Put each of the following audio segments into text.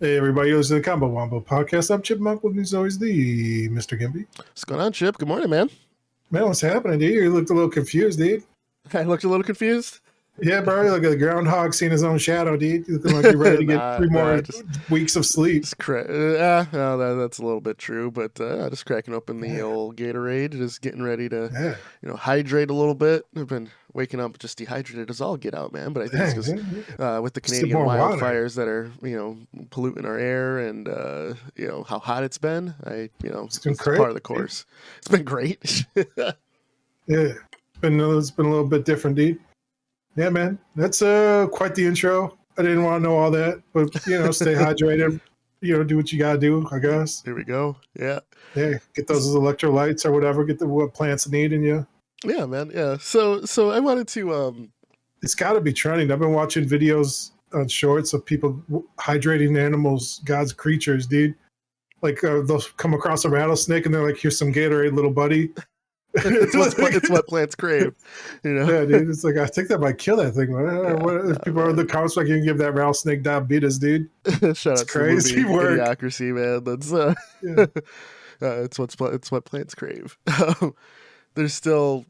Hey everybody, listen to the Combo Wombo podcast. I'm Chipmunk. With me as always, the Mr. Gimpy. What's going on, Chip? Good morning, man. Man, what's happening, dude? You looked a little confused, dude. I looked a little confused. Yeah, bro, you're like a groundhog seeing his own shadow, dude. You looking like you're ready to get three more weeks of sleep. No, that's a little bit true, but just cracking open the old Gatorade, just getting ready to, hydrate a little bit. I've been waking up just dehydrated as all get out, man. But I think it's because with the Canadian wildfires that are, polluting our air and, how hot it's been, it's part of the course. It's been great. Yeah, it's been a little bit different, dude. Yeah, man, that's quite the intro. I didn't want to know all that, but stay hydrated. Do what you gotta do, I guess. Here we go. Yeah. Yeah, get those electrolytes or whatever. Get what plants need in you. Yeah, man. Yeah. So I wanted to. It's got to be trending. I've been watching videos on shorts of people hydrating animals, God's creatures, dude. Like they'll come across a rattlesnake and they're like, "Here's some Gatorade, little buddy." It's what plants crave, Yeah, dude. It's like I think that might kill that thing. If people are in the comments, like you can give that rattlesnake diabetes, dude. Shout out crazy to work. Idiocracy, man. That's it's what plants crave. There's still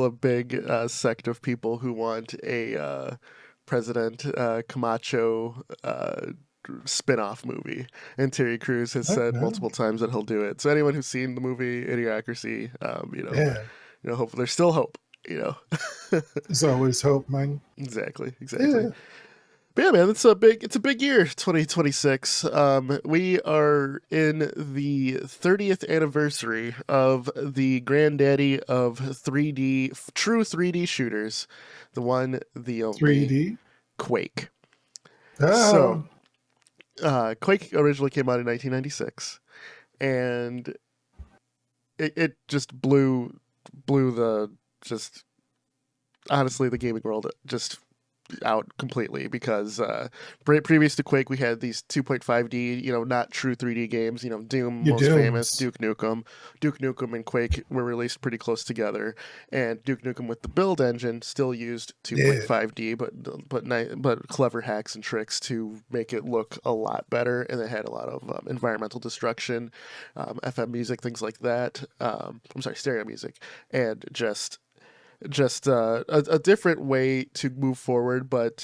a big sect of people who want a President Camacho spin-off movie, and Terry Crews has said multiple times that he'll do it. So anyone who's seen the movie Idiocracy, hopefully there's still hope. There's always hope, man. Exactly. Yeah. But yeah, man, it's a big year, 2026. We are in the 30th anniversary of the granddaddy of true 3D shooters, the one, the only 3D Quake. Oh. So, Quake originally came out in 1996, and it just blew honestly the gaming world just out completely, because previous to Quake we had these 2.5D, not true 3D games. Doom, most famous, Duke Nukem and Quake were released pretty close together, and Duke Nukem with the build engine still used 2.5D, but clever hacks and tricks to make it look a lot better, and it had a lot of environmental destruction, FM music, things like that. Stereo music, and just a different way to move forward, but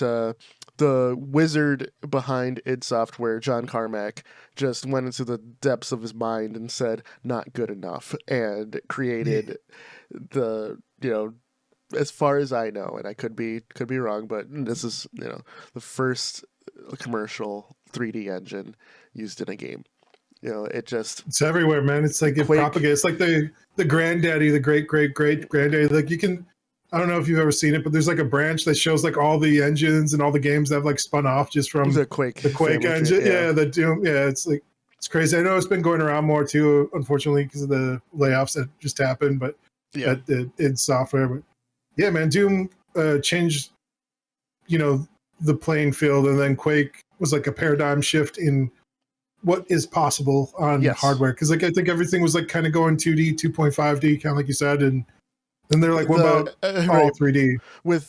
the wizard behind id Software, John Carmack, just went into the depths of his mind and said, not good enough, and created as far as I know, and I could be wrong, but this is, the first commercial 3D engine used in a game. It's everywhere, man. It's like it propagates. It's like the granddaddy, the great granddaddy. Like I don't know if you've ever seen it, but there's like a branch that shows like all the engines and all the games that have like spun off just from the Quake engine. Yeah, the Doom. Yeah, it's like it's crazy. I know it's been going around more too, unfortunately, because of the layoffs that just happened. But id Software. But yeah, man, Doom changed, the playing field, and then Quake was like a paradigm shift in what is possible on hardware, because I think everything was like kind of going 2D, 2.5D, kind of like you said, and then they're like, what about all 3D? With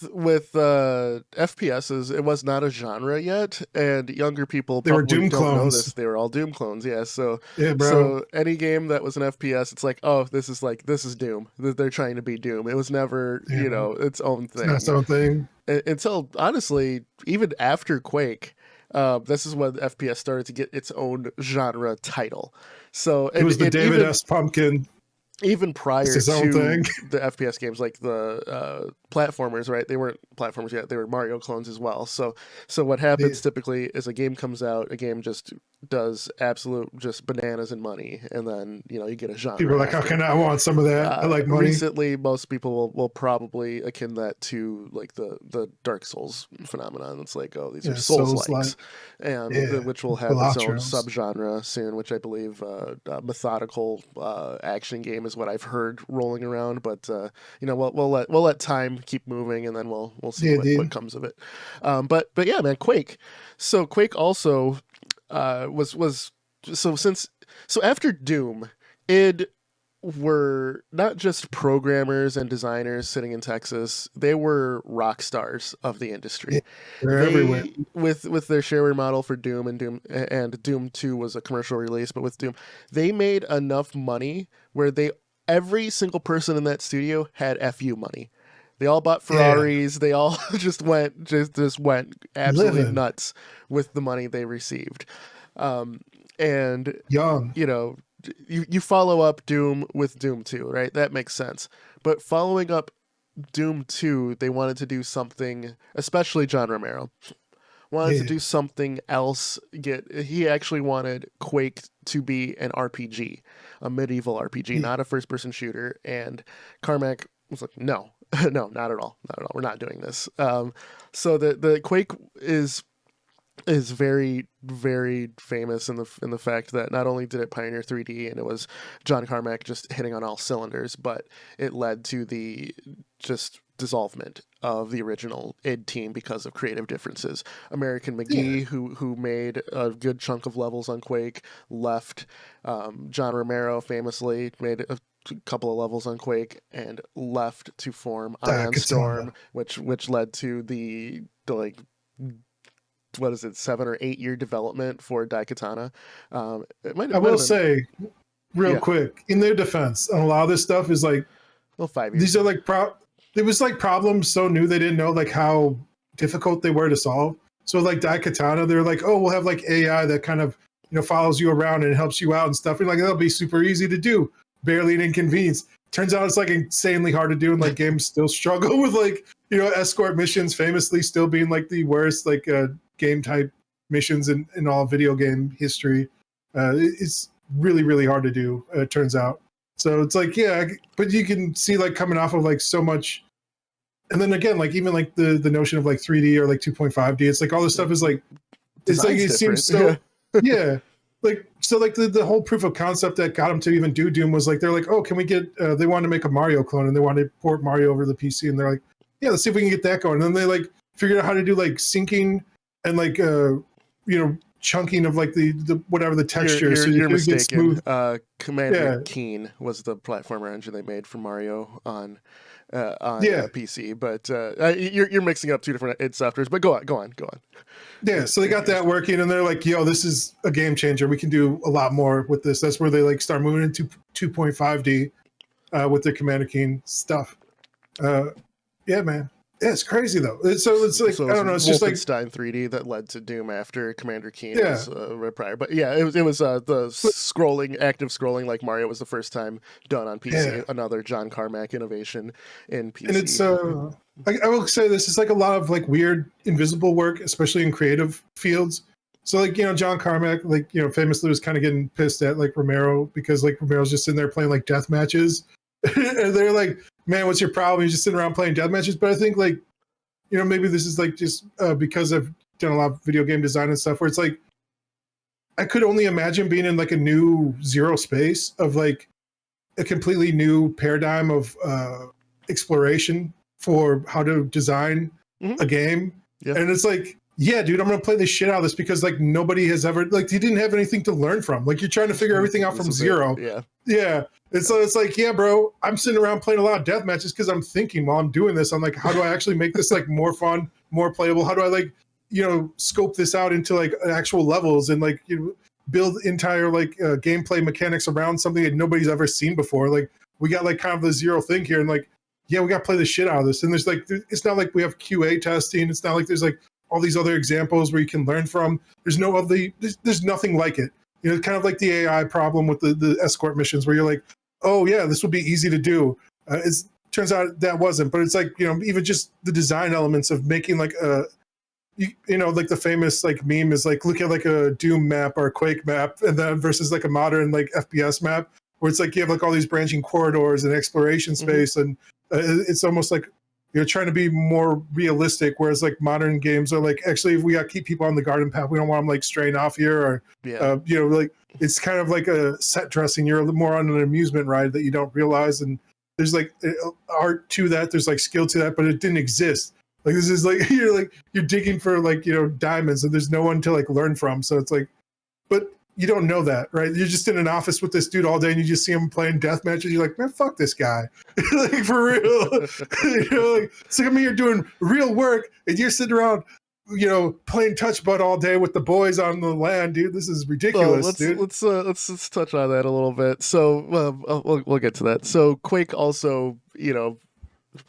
FPSs, it was not a genre yet, and younger people they were Doom don't clones. know this. They were all Doom clones, yeah. So bro. So any game that was an FPS, it's like, oh, this is Doom. They're trying to be Doom. It was never, its own thing. It's not its own thing. Until, honestly, even after Quake, this is when FPS started to get its own genre title. So it was the David S. Pumpkin. Even prior to the FPS games, like the platformers, right? They weren't platformers yet. They were Mario clones as well. So what happens typically is a game comes out, a game just does absolute just bananas and money, and then you get a genre. People are like, how can I want some of that? I like money. Recently, most people will probably akin that to like the Dark Souls phenomenon. It's like, oh, these are Souls-likes, and which will have its own subgenre soon, which I believe methodical action game is what I've heard rolling around. But we'll let time keep moving, and then we'll see what comes of it. But yeah, man, Quake. So Quake also was after Doom, id were not just programmers and designers sitting in Texas, they were rock stars of the industry. Yeah, they're everywhere. With their shareware model for Doom and Doom 2 was a commercial release, but with Doom, they made enough money where every single person in that studio had FU money. They all bought Ferraris. Yeah. They all just went absolutely nuts with the money they received. And young, you follow up Doom with Doom 2, right? That makes sense. But following up Doom 2, they wanted to do something, especially John Romero, wanted to do something else. He actually wanted Quake to be an RPG, a medieval RPG, not a first-person shooter. And Carmack was like, no, no, not at all. Not at all. We're not doing this. So the Quake is very, very famous in the fact that not only did it pioneer 3D and it was John Carmack just hitting on all cylinders, but it led to the just dissolvement of the original id team because of creative differences. American McGee, who made a good chunk of levels on Quake, left. John Romero famously made a couple of levels on Quake and left to form Ion Storm, which led to the like, what is it, 7 or 8 year development for Daikatana. I will say real quick, in their defense, a lot of this stuff is like, well, 5 years. These are like it was like problems so new they didn't know like how difficult they were to solve. So like Daikatana, they're like, oh, we'll have like AI that kind of follows you around and helps you out and stuff. And like that'll be super easy to do, barely an inconvenience. Turns out it's like insanely hard to do, and like games still struggle with like escort missions, famously still being like the worst like game type missions in all video game history. It's really, really hard to do, it turns out. So it's like, but you can see like coming off of like so much. And then again, like even like the notion of like 3D or like 2.5D, it's like all this stuff is like, it's like, it seems so, like, so like the whole proof of concept that got them to even do Doom was like, they're like, oh, can we get, they wanted to make a Mario clone and they wanted to port Mario over the PC. And they're like, yeah, let's see if we can get that going. And then they like figured out how to do like syncing and like chunking of like the whatever the texture. You're mistaken. Commander Keen was the platformer engine they made for Mario on PC, but you're mixing up two different id softwares. But go on. Yeah, so they got that working, and they're like, "Yo, this is a game changer. We can do a lot more with this." That's where they like start moving into 2.5D with their Commander Keen stuff. Yeah, man. Yeah, it's crazy though. So it's like, I don't know. It's just like Wolfenstein 3D that led to Doom after Commander Keen was prior. But yeah, it was the active scrolling like Mario was the first time done on PC. Another John Carmack innovation in PC. And it's I will say this is like a lot of like weird invisible work, especially in creative fields. So like John Carmack like famously was kind of getting pissed at like Romero because like Romero's just sitting there playing like death matches, and they're like, man, what's your problem? You're just sitting around playing death matches. But I think like, maybe this is like just because I've done a lot of video game design and stuff where it's like, I could only imagine being in like a new zero space of like a completely new paradigm of exploration for how to design a game. Yeah. And it's like, yeah, dude, I'm going to play the shit out of this because like nobody has ever, like you didn't have anything to learn from. Like you're trying to figure everything out from zero. Yeah. And so it's like, yeah, bro, I'm sitting around playing a lot of death matches because I'm thinking while I'm doing this, I'm like, how do I actually make this like more fun, more playable? How do I like, scope this out into like actual levels and like build entire like gameplay mechanics around something that nobody's ever seen before? Like we got like kind of the zero thing here, and like, yeah, we got to play the shit out of this. And there's like, it's not like we have QA testing. It's not like there's like all these other examples where you can learn from. There's nothing like it. Kind of like the AI problem with the escort missions where you're like, oh yeah, this would be easy to do. It turns out that wasn't, but it's like, even just the design elements of making like like the famous like meme is like, look at like a Doom map or a Quake map and then versus like a modern like FPS map where it's like you have like all these branching corridors and exploration space. And it's almost like you're trying to be more realistic, whereas like modern games are like, actually, if we got to keep people on the garden path, we don't want them like straying off here, or like it's kind of like a set dressing. You're more on an amusement ride that you don't realize, and there's like art to that, there's like skill to that, but it didn't exist. Like this is like you're digging for like diamonds, and there's no one to like learn from. So it's like, but you don't know that, right? You're just in an office with this dude all day and you just see him playing death matches. You're like, man, fuck this guy. Like, for real. Like, it's like, I mean, you're doing real work and you're sitting around, playing touch butt all day with the boys on the land, dude. This is ridiculous, dude. Let's touch on that a little bit. So we'll get to that. So Quake also,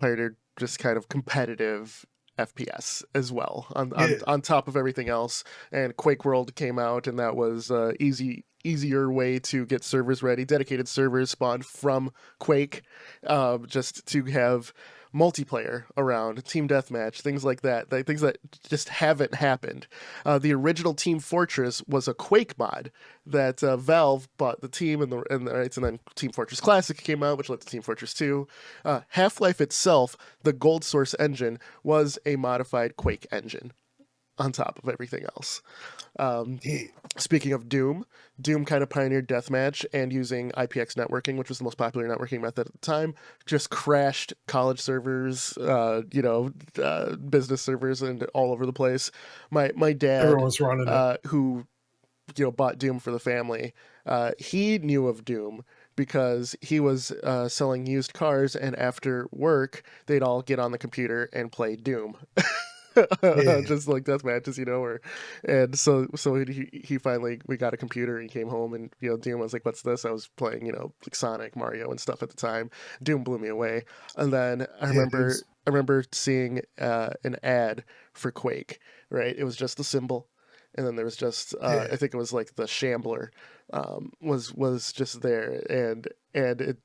pioneered just kind of competitive FPS as well on top of everything else. And Quake World came out, and that was easier way to get servers ready. Dedicated servers spawned from Quake, just to have multiplayer around, team deathmatch, things like that. Things that just haven't happened. The original Team Fortress was a Quake mod that Valve bought the team and the rights, and then Team Fortress Classic came out, which led to Team Fortress 2. Half-Life itself, the Gold Source engine, was a modified Quake engine on top of everything else. Speaking of Doom kind of pioneered deathmatch, and using IPX networking, which was the most popular networking method at the time, just crashed college servers, business servers, and all over the place. My dad, everyone's running it. Who bought Doom for the family, he knew of Doom because he was selling used cars, and after work they'd all get on the computer and play Doom. Just like death matches, and so he finally, we got a computer, and he came home, and Doom was like, what's this? I was playing like Sonic, Mario and stuff at the time. Doom blew me away. And then I remember seeing an ad for Quake, right? It was just the symbol, and then there was just I think it was like the Shambler was just there, and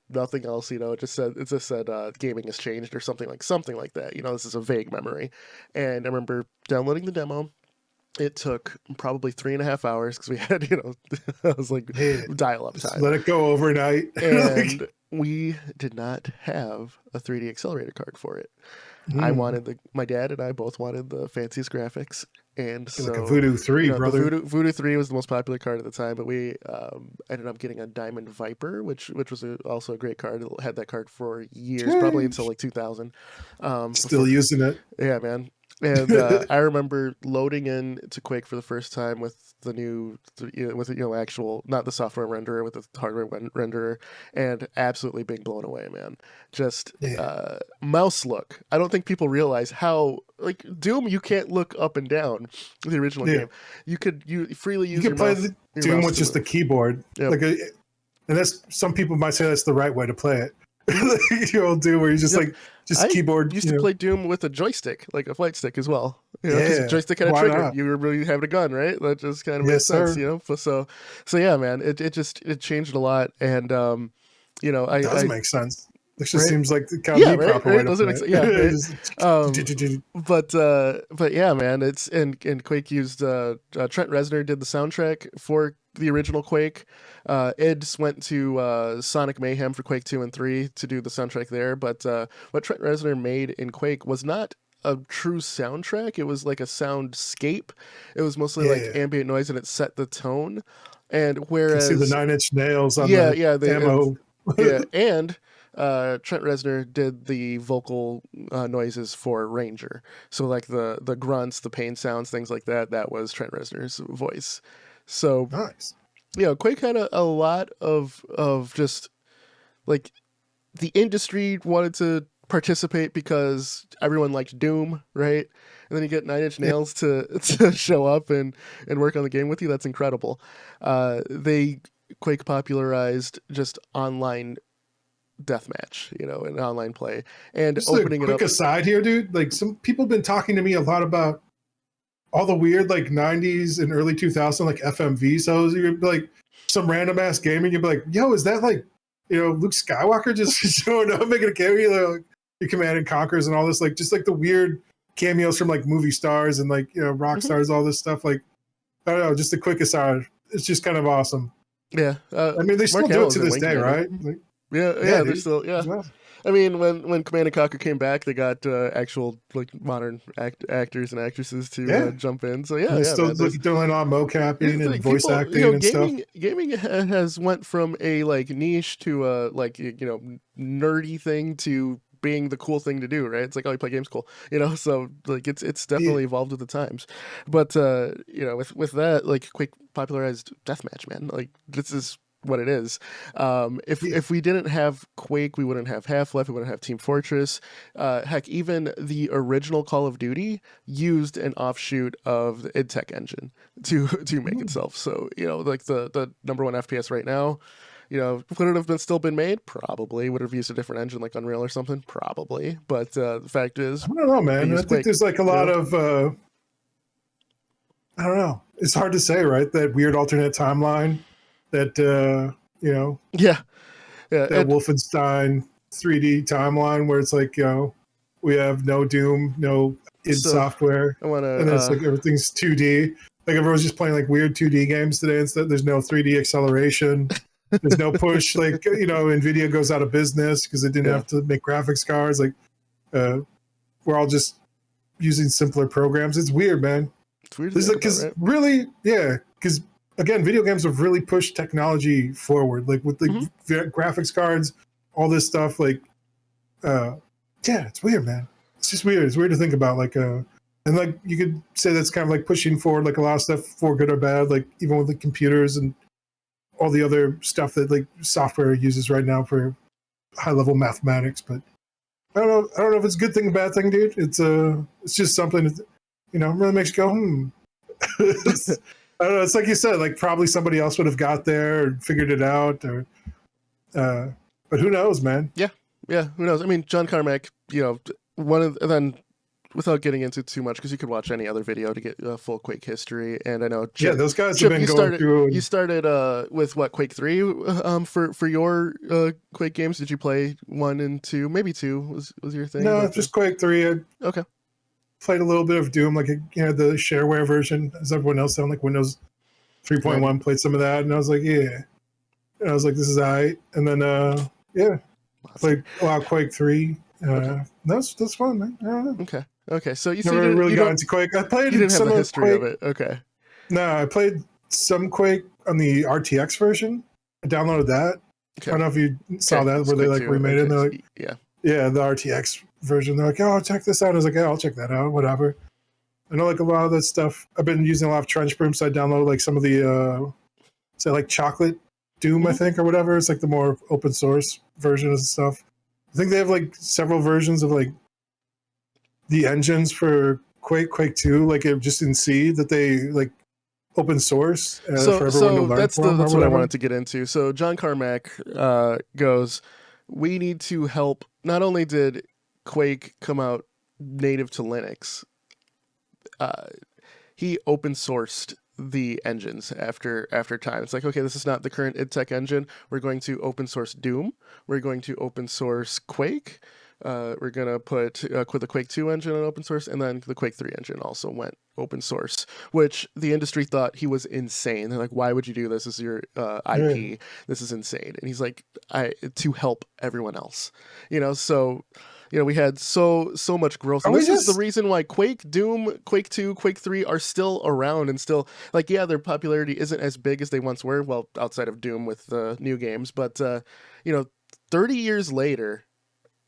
nothing else. It just said gaming has changed or something like that. This is a vague memory. And I remember downloading the demo. It took probably 3.5 hours because we had I was like, dial-up time. Let it go overnight. And we did not have a 3D accelerator card for it. I wanted my dad and I both wanted the fanciest graphics, and so like a Voodoo 3, brother. Voodoo 3 was the most popular card at the time, but we ended up getting a Diamond Viper, which was also a great card. It had that card for years, probably until like 2000. Still using it. Yeah, man. And I remember loading in to Quake for the first time with the new, actual, not the software renderer, with the hardware renderer, and absolutely being blown away, man. Just mouse look. I don't think people realize how, like, Doom, you can't look up and down. The original game, you freely use. You can play the Doom with just the keyboard, and that's, some people might say that's the right way to play it. Doom, where you just keyboard. I used to play Doom with a joystick, like a flight stick as well. Because a joystick had a trigger. Not? You were really having a gun, right? That just kind of makes sense, So yeah, man, it changed a lot, and it does make sense. It just seems like the kind of proper way to play it. But yeah, man, it's and Quake used Trent Reznor did the soundtrack for the original Quake. Ed went to Sonic Mayhem for Quake 2 and 3 to do the soundtrack there, but what Trent Reznor made in Quake was not a true soundtrack. It was like a soundscape. It was mostly like ambient noise, and it set the tone. And whereas you see the 9 Inch Nails on the ammo. And Trent Reznor did the vocal noises for Ranger. So like the grunts, the pain sounds, things like that, that was Trent Reznor's voice. So nice. Quake had a lot of just like the industry wanted to participate because everyone liked Doom, right? And then you get 9 Inch Nails to show up and work on the game with you. That's incredible. Quake popularized just online deathmatch, and online play, and just opening it up. Quick aside here, dude. Like, some people have been talking to me a lot about all the weird like 90s and early 2000s like FMV. So you'd be like some random ass gaming, you'd be like, yo, is that like, Luke Skywalker just showing up making a cameo, like you Command and Conquers and all this, like just like the weird cameos from like movie stars and like rock stars, all this stuff. Like, I don't know, just a quick aside. It's just kind of awesome. Yeah. I mean, they still do it to this day, right? Like, yeah, they're still, I mean, when Command and Conquer came back, they got actual like modern actors and actresses to jump in. So still doing on mocapping and voice acting and stuff. Gaming has went from a like niche to a like nerdy thing to being the cool thing to do, right? It's like, oh, you play games, cool, So like it's definitely evolved with the times. But with that, like Quake popularized deathmatch, man. Like this is what it is. If we didn't have Quake, we wouldn't have Half-Life, we wouldn't have Team Fortress. Heck, even the original Call of Duty used an offshoot of the id Tech engine to make itself. So like the number one FPS right now. Would it have still been made? Probably. Would it have used a different engine like Unreal or something? Probably. But the fact is, I don't know, man. I think Quake, there's like a lot of I don't know. It's hard to say, right? That weird alternate timeline that yeah, that Wolfenstein 3D timeline where it's like, we have no Doom, no id Software, I wanna, and then it's like everything's 2D. Like everyone's just playing like weird 2D games today instead. There's no 3D acceleration. There's no push. Like Nvidia goes out of business because they didn't have to make graphics cards. Like we're all just using simpler programs. It's weird, man. It's weird because right? Really, because again, video games have really pushed technology forward. Like with the graphics cards, all this stuff. Like, it's weird, man. It's just weird. It's weird to think about. Like, and like you could say that's kind of like pushing forward like a lot of stuff for good or bad. Like even with the computers and all the other stuff that like software uses right now for high level mathematics. But I don't know if it's a good thing or bad thing, dude. It's just something that, really makes you go, I don't know. It's like you said, like probably somebody else would have got there and figured it out, or but who knows, man? Yeah, who knows? I mean, John Carmack, then without getting into too much, because you could watch any other video to get full Quake history. And I know, Chip, those guys have been going through. You started with what, Quake 3 for your Quake games? Did you play 1 and 2? Maybe 2 was your thing? No, just Quake 3. Okay. Played a little bit of Doom, like the shareware version, as everyone else on like Windows 3.1. Played some of that, and I was like, yeah. And I was like, this is alright. And then played a lot of Quake 3. That's fun, man. I don't know. Okay. So you never really got into Quake. I played you didn't some have the history Quake. of it. Okay. No, I played some Quake on the RTX version. I downloaded that. Okay. I don't know if you saw that where they like remade it. And they're like, yeah, the RTX version. They're like, oh, check this out. I was like, yeah, I'll check that out. Whatever. I know like a lot of that stuff. I've been using a lot of Trench Broom, so I downloaded like some of the say like Chocolate Doom, I think, or whatever. It's like the more open source version of stuff. I think they have like several versions of like the engines for Quake 2, like it just in C that they like open source for everyone to learn that's what I wanted to get into. So John Carmack goes, we need to help. Not only did Quake come out native to Linux, he open sourced the engines after time. It's like, okay, this is not the current id Tech engine. We're going to open source Doom. We're going to open source Quake. We're going to put the Quake 2 engine on open source, and then the Quake 3 engine also went open source, which the industry thought he was insane. They're like, why would you do this? This is your IP. This is insane. And he's like, to help everyone else. So... we had so much growth. And this is the reason why Quake, Doom, Quake 2, Quake 3 are still around and still, like, their popularity isn't as big as they once were, well, outside of Doom with new games. But, 30 years later,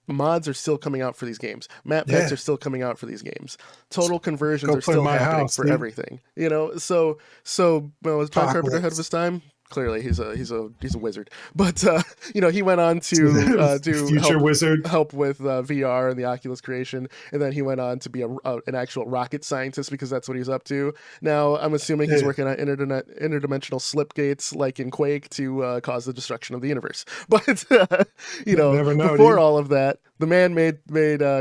mods are still coming out for these games. Map packs are still coming out for these games. Total conversions are still happening for everything. So was John Carpenter ahead of his time? Clearly, he's a wizard. But he went on to do help with VR and the Oculus creation, and then he went on to be an actual rocket scientist because that's what he's up to. Now, I'm assuming he's working on interdimensional slipgates like in Quake to cause the destruction of the universe. But before all of that, the man made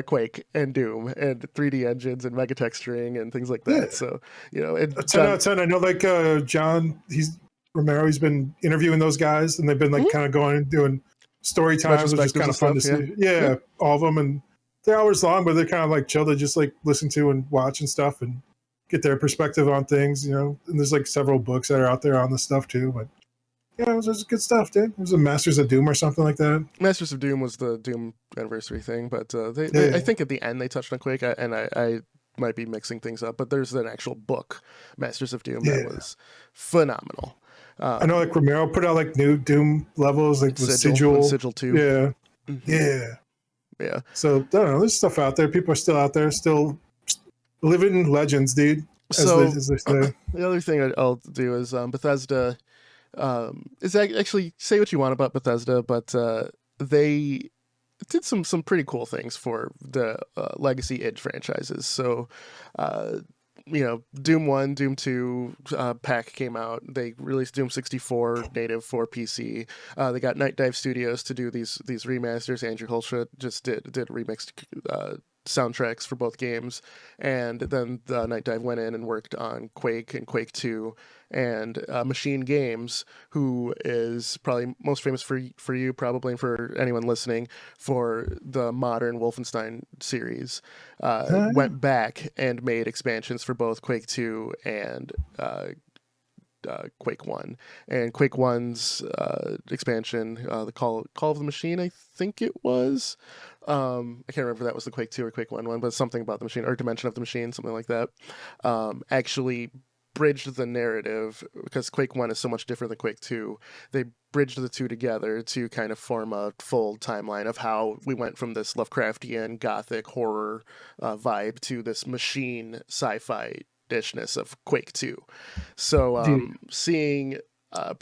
Quake and Doom and 3D engines and mega texturing and things like that. Yeah. So and 10 out of 10. I know like John, Romero's been interviewing those guys, and they've been like kind of going and doing story times, which is kind of fun to see. Yeah, all of them, and they're hours long, but they're kind of like chill to just like listen to and watch and stuff and get their perspective on things, And there's like several books that are out there on this stuff too. But it was good stuff, dude. It was a Masters of Doom or something like that. Masters of Doom was the Doom anniversary thing, but I think at the end they touched on Quake, and I might be mixing things up, but there's an actual book, Masters of Doom, that was phenomenal. I know, like Romero put out like new Doom levels, like with Sigil 2. Yeah, Yeah. So I don't know. There's stuff out there. People are still out there, still living legends, dude. So As they say. the other thing I'll do is Bethesda. Is actually, say what you want about Bethesda, but they did some pretty cool things for the legacy id franchises. So Doom 1, Doom 2 pack came out. They released Doom 64 native for PC. They got Nightdive Studios to do these remasters. Andrew Hulsha just did remixed soundtracks for both games, and then Nightdive went in and worked on Quake and Quake 2, and Machine Games, who is probably most famous for you, probably, and for anyone listening, for the modern Wolfenstein series, went back and made expansions for both Quake 2 and Quake 1. And Quake 1's expansion, the Call of the Machine, I think it was. I can't remember if that was the Quake 2 or Quake 1 one, but something about the machine, or Dimension of the Machine, something like that. Actually bridged the narrative, because Quake 1 is so much different than Quake 2. They bridged the two together to kind of form a full timeline of how we went from this Lovecraftian gothic horror vibe to this machine sci-fi dishness of Quake 2. So seeing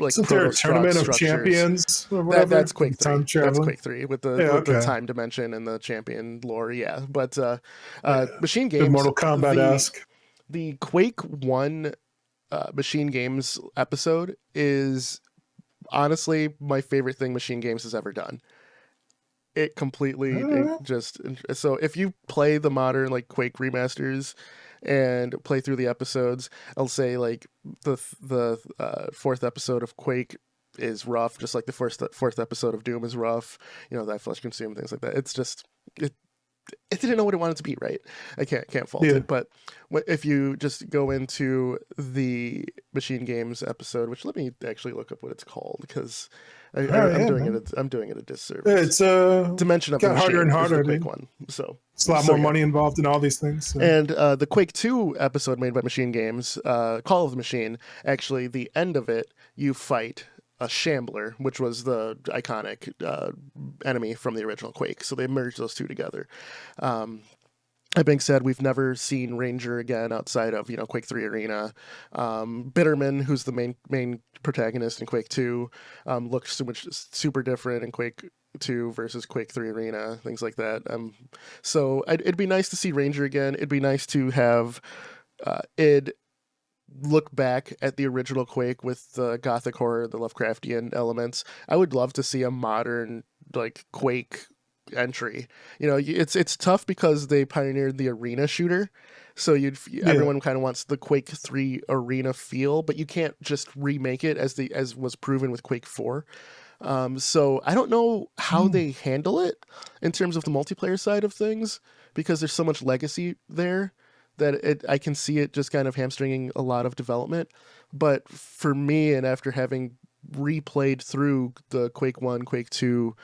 isn't there a tournament of champions or whatever? That's Quake 3. That's Quake 3 with the time dimension and the champion lore. Yeah, but Machine Games, Mortal Kombat-esque. The Quake 1 Machine Games episode is honestly my favorite thing Machine Games has ever done. It completely so if you play the modern like Quake remasters and play through the episodes, I'll say like the fourth episode of Quake is rough, just like the fourth episode of Doom is rough. That flesh consumed, things like that. It's just it didn't know what it wanted to be, right? I can't fault it. But if you just go into the Machine Games episode, which let me actually look up what it's called, because I'm doing it a disservice. It's Dimension of the Machine, harder and harder, is the Quake one. So it's a lot more money involved in all these things. So. And the Quake 2 episode made by Machine Games, Call of the Machine, actually the end of it, you fight a Shambler, which was the iconic enemy from the original Quake. So they merged those two together. That being said, we've never seen Ranger again outside of Quake 3 Arena. Bitterman, who's the main protagonist in Quake 2, looks super different in Quake 2 versus Quake 3 Arena, things like that. So it'd be nice to see Ranger again. It'd be nice to have id look back at the original Quake with the gothic horror, the Lovecraftian elements. I would love to see a modern like Quake entry. It's tough because they pioneered the arena shooter, so everyone kind of wants the Quake 3 arena feel, but you can't just remake it as was proven with Quake 4. So I don't know how they handle it in terms of the multiplayer side of things, because there's so much legacy there that I can see it just kind of hamstringing a lot of development. But for me, and after having replayed through the Quake 1, Quake 2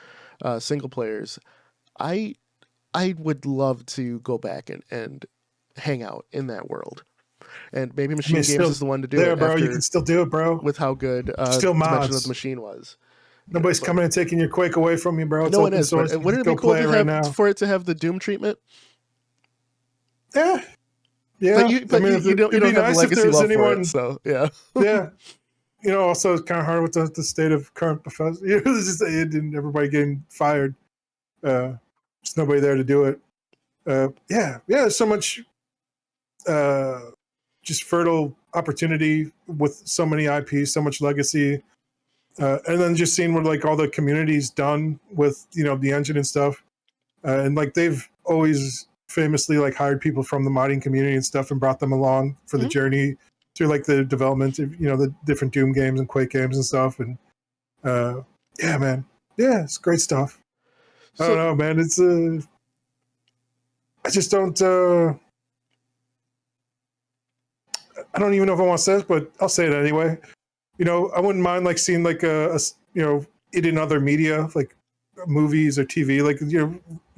single players, I would love to go back and hang out in that world. And maybe Machine Games is the one to do it. Bro, you can still do it, bro. With how good Dimension of the Machine was. Nobody's coming and taking your Quake away from you, bro. It's no one is. Wouldn't it be cool for it to have the Doom treatment? Yeah. But you don't have the legacy love for it, so yeah. Yeah. Also it's kind of hard with the state of current Bethesda. It's just everybody getting fired. There's nobody there to do it. There's so much just fertile opportunity with so many IPs, so much legacy. And then just seeing what like all the community's done with the engine and stuff. And like they've always famously like hired people from the modding community and stuff and brought them along for the journey through like the development of the different Doom games and Quake games and stuff. And man, it's great stuff. I don't know, man. It's I just don't I don't even know if I want to say this, but I'll say it anyway. I wouldn't mind like seeing like it in other media, like movies or TV, like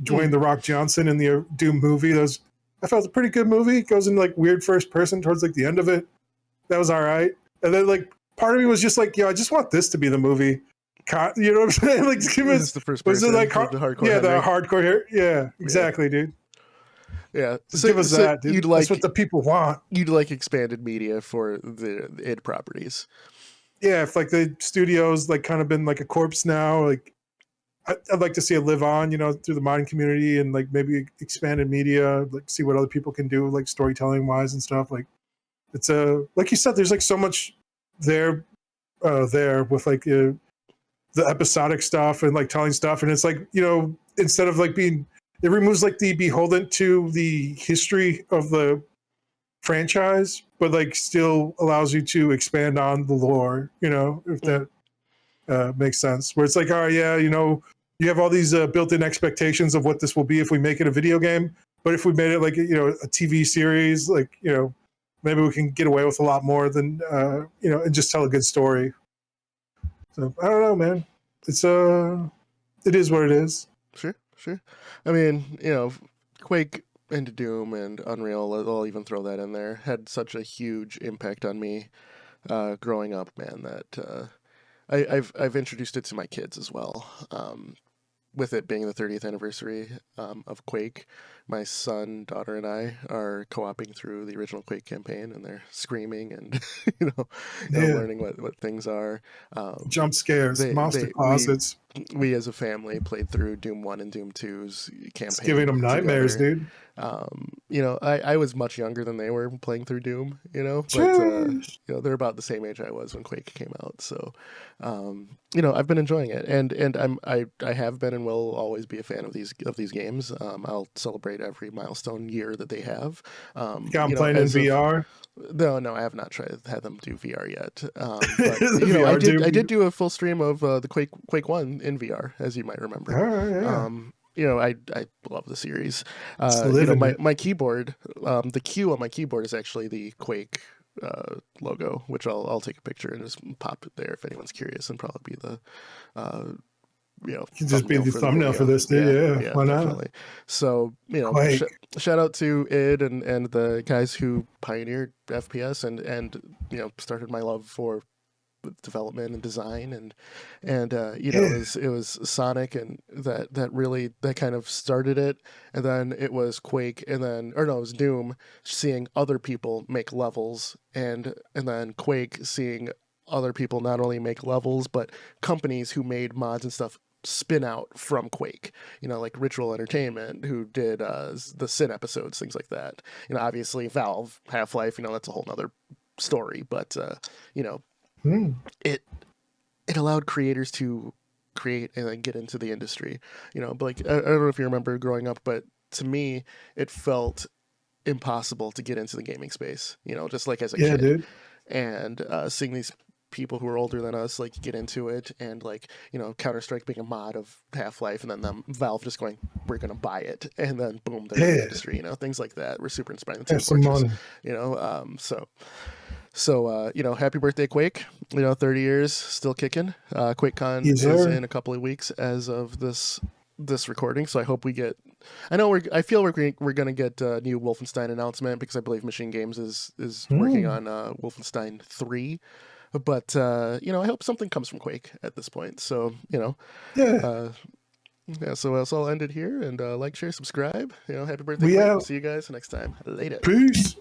Dwayne The Rock Johnson in the Doom movie. I felt it was a pretty good movie. It goes in like weird first person towards like the end of it. That was all right. And then like part of me was just like, I just want this to be the movie. You know what I'm saying? Like, give This us is the first was person, it like the hardcore. yeah, Henry. the hardcore here. Yeah, exactly, dude. Yeah, Just give us that, dude. That's what the people want. You'd like expanded media for the id properties. Yeah, if like the studio's like kind of been like a corpse now, like I'd like to see it live on, you know, through the modding community and like maybe expanded media, like see what other people can do, like storytelling wise and stuff. Like it's like you said, there's like so much there with like the episodic stuff and like telling stuff, and it's like, you know, instead of like being, it removes like the beholden to the history of the franchise, but like still allows you to expand on the lore, you know, if that makes sense. Where it's like, oh yeah, you know, you have all these built-in expectations of what this will be if we make it a video game, but if we made it like, you know, a TV series, like, you know, maybe we can get away with a lot more than you know, and just tell a good story. So I don't know, man. It's it is what it is. Sure. I mean, you know, Quake and Doom and Unreal, I'll even throw that in there, had such a huge impact on me growing up, man, that I've introduced it to my kids as well. With it being the 30th anniversary of Quake, my son, daughter, and I are co-oping through the original Quake campaign, and they're screaming and learning what things are. Jump scares, monster closets. We as a family played through Doom 1 and Doom 2's campaign. It's giving them nightmares, dude. You know, I was much younger than they were playing through Doom, you know, but you know, they're about the same age I was when Quake came out. So, you know, I've been enjoying it, and I have been and will always be a fan of these games. I'll celebrate every milestone year that they have. You got them playing in VR? No, I have not had them do VR yet. But you know, I did do a full stream of the Quake 1 in VR, as you might remember. Yeah. You know, I love the series. You know, my keyboard, the Q on my keyboard is actually the Quake logo, which I'll take a picture and just pop it there if anyone's curious, and probably be the you know, can just be the thumbnail for this, dude. Yeah, why definitely. Not? So, you know, shout out to id and the guys who pioneered FPS and you know, started my love for development and design, and you know, it was Sonic and that really kind of started it, and then it was Quake, and then it was Doom, seeing other people make levels, and then Quake, seeing other people not only make levels but companies who made mods and stuff spin out from Quake, you know, like Ritual Entertainment, who did the Sin episodes, things like that. You know, obviously Valve, Half-Life, you know, that's a whole nother story, but you know, it allowed creators to create and then get into the industry, you know. But like, I don't know if you remember growing up, but to me, it felt impossible to get into the gaming space, you know, just like as a kid. Dude. And seeing these people who are older than us like get into it, and like, you know, Counter-Strike being a mod of Half-Life, and then Valve just going, we're gonna buy it, and then boom, they're in the industry, you know, things like that were super inspiring. Have some money, you know. So you know, happy birthday, Quake. You know, 30 years, still kicking. QuakeCon is in a couple of weeks as of this recording, so I hope we get, I feel we're going to get a new Wolfenstein announcement, because I believe Machine Games is working on Wolfenstein 3. But you know, I hope something comes from Quake at this point. So, you know, so I'll end it here, and like, share, subscribe. You know, happy birthday, Quake. We'll see you guys next time. Later. Peace.